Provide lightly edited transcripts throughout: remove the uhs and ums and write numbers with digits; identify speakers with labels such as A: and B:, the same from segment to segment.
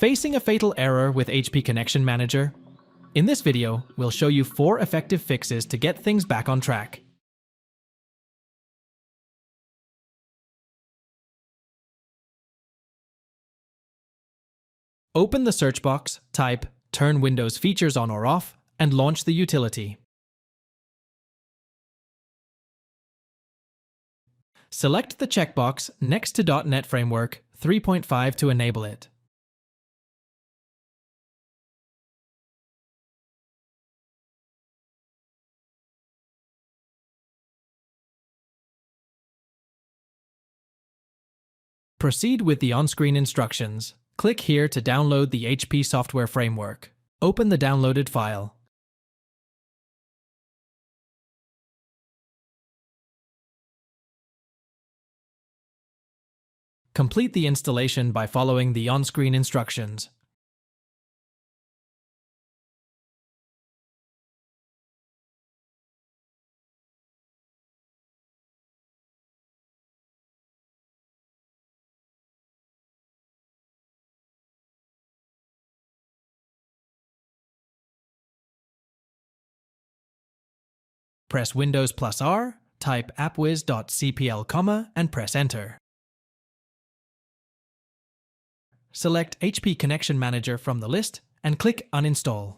A: Facing a fatal error with HP Connection Manager? In this video, we'll show you 4 effective fixes to get things back on track. Open the search box, type Turn Windows Features on or off, and launch the utility. Select the checkbox next to .NET.Framework 3.5 to enable it. Proceed with the on-screen instructions. Click here to download the HP software framework. Open the downloaded file. Complete the installation by following the on-screen instructions. Press Windows plus R, type appwiz.cpl, and press Enter. Select HP Connection Manager from the list and click Uninstall.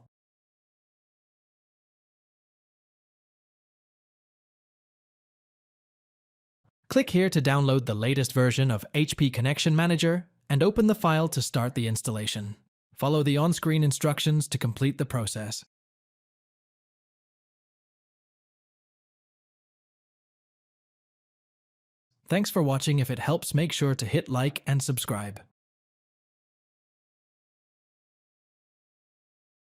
A: Click here to download the latest version of HP Connection Manager and open the file to start the installation. Follow the on-screen instructions to complete the process. Thanks for watching. If it helps, make sure to hit like and subscribe.